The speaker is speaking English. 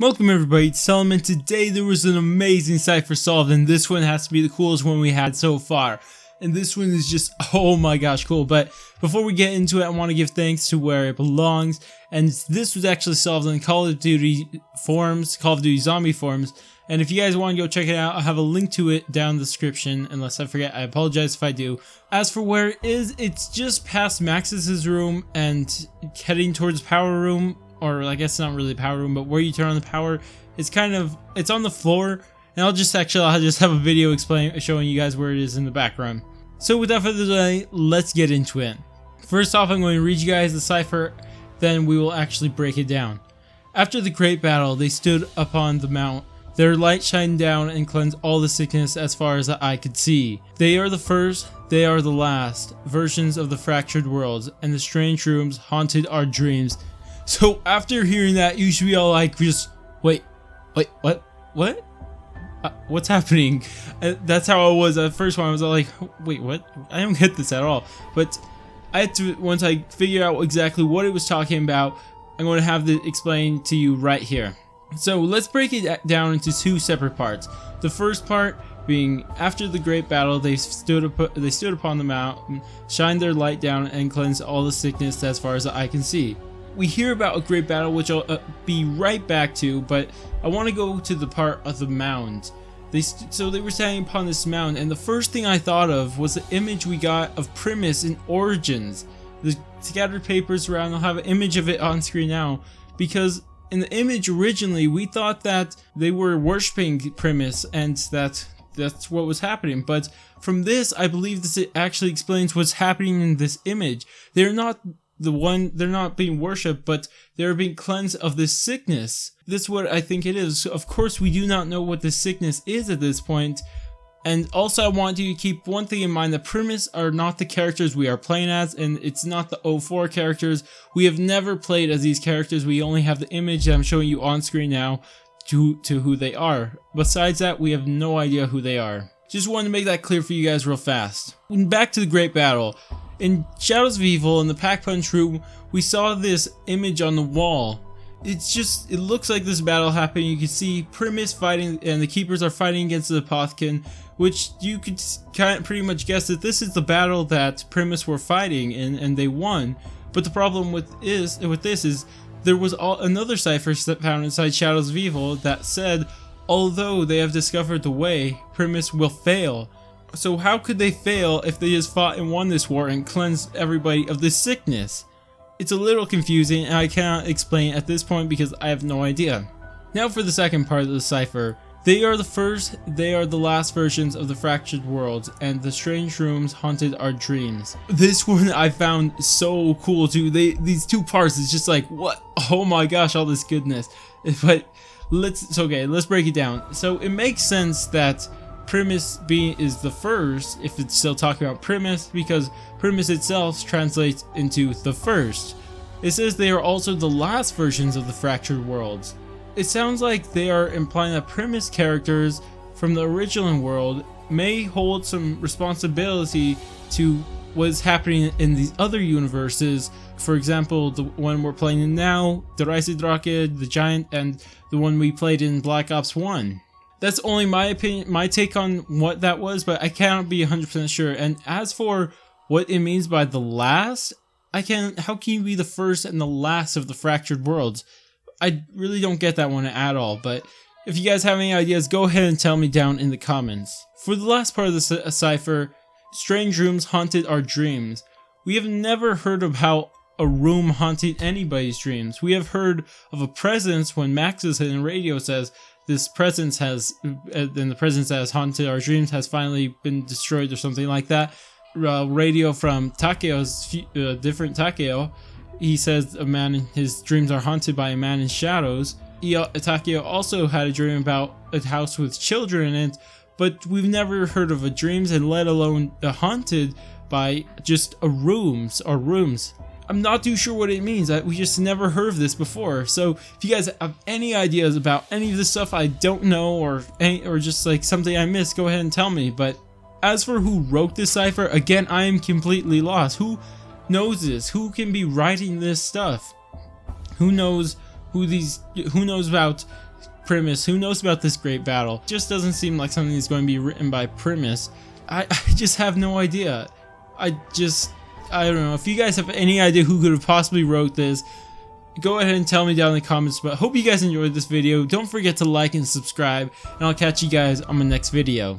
Welcome everybody, it's Solomon. Today there was an amazing cipher solved, and this one has to be the coolest one we had so far. And this one is just, oh my gosh, cool. But before we get into it, I want to give thanks to where it belongs. And this was actually solved on Call of Duty forums, Call of Duty Zombie Forums. And if you guys want to go check it out, I'll have a link to it down in the description. Unless I forget, I apologize if I do. As for where it is, it's just past Max's room and heading towards power room. Or I guess not really power room, but where you turn on the power, it's on the floor. And I'll just have a video showing you guys where it is in the background. So without further delay, let's get into it. First off, I'm going to read you guys the cipher, then we will actually break it down. After the great battle, they stood upon the mount. Their light shined down and cleansed all the sickness as far as the eye could see. They are the first, they are the last, versions of the fractured worlds, and the strange rooms haunted our dreams. So after hearing that, you should be all like, just, wait, what? What's happening? That's how I was at first when I was all like, wait, what? I don't get this at all. But I had to, once I figure out exactly what it was talking about, I'm going to have it explained to you right here. So let's break it down into two separate parts. The first part being, after the great battle, they stood upon the mountain, shined their light down, and cleansed all the sickness as far as the eye can see. We hear about a great battle, which I'll be right back to, but I want to go to the part of the mound. So they were standing upon this mound, and the first thing I thought of was the image we got of Primis in Origins. The scattered papers around, I'll have an image of it on screen now, because in the image originally we thought that they were worshipping Primis and that's what was happening, but from this I believe this actually explains what's happening in this image. They're not being worshipped, but they're being cleansed of this sickness. That's what I think it is. So of course we do not know what this sickness is at this point. And also I want you to keep one thing in mind, that Primis are not the characters we are playing as, and it's not the 04 characters. We have never played as these characters. We only have the image that I'm showing you on screen now to who they are. Besides that, we have no idea who they are. Just wanted to make that clear for you guys real fast. Back to the great battle. In Shadows of Evil, in the Pack Punch room, we saw this image on the wall. It looks like this battle happened. You can see Primis fighting, and the Keepers are fighting against the Apothicon, which you could pretty much guess that this is the battle that Primis were fighting in, and they won. But the problem with this is there was another cipher found inside Shadows of Evil that said, although they have discovered the way, Primis will fail. So how could they fail if they just fought and won this war and cleansed everybody of this sickness? It's a little confusing, and I cannot explain at this point because I have no idea. Now for the second part of the cipher. They are the first, they are the last versions of the fractured worlds, and the strange rooms haunted our dreams. This one I found so cool too. These two parts, it's just like, what? Oh my gosh, all this goodness. But let's break it down. So it makes sense that Primis is the first, if it's still talking about Primis, because Primis itself translates into the first. It says they are also the last versions of the fractured worlds. It sounds like they are implying that Primis characters from the original world may hold some responsibility to what's happening in these other universes. For example, the one we're playing in now, the Eisendrache, the Giant, and the one we played in Black Ops 1. That's only my opinion, my take on what that was, but I cannot be 100% sure. And as for what it means by the last, how can you be the first and the last of the fractured worlds? I really don't get that one at all, but if you guys have any ideas, go ahead and tell me down in the comments. For the last part of the cipher, strange rooms haunted our dreams. We have never heard of how a room haunted anybody's dreams. We have heard of a presence when Max's hidden radio says, this presence has, and the presence that has haunted our dreams has finally been destroyed or something like that. Radio from Takeo's, different Takeo, he says a man in his dreams are haunted by a man in shadows. Takeo also had a dream about a house with children in it, but we've never heard of a dreams, and let alone haunted by just rooms. I'm not too sure what it means. We just never heard of this before. So if you guys have any ideas about any of this stuff I don't know, or just like something I missed, go ahead and tell me. But as for who wrote this cipher, again, I am completely lost. Who knows this? Who can be writing this stuff? Who knows about Primis. Who knows about this great battle? Just doesn't seem like something that's going to be written by Primis. I just have no idea. I don't know. If you guys have any idea who could have possibly wrote this, go ahead and tell me down in the comments. But hope you guys enjoyed this video. Don't forget to like and subscribe, and I'll catch you guys on my next video.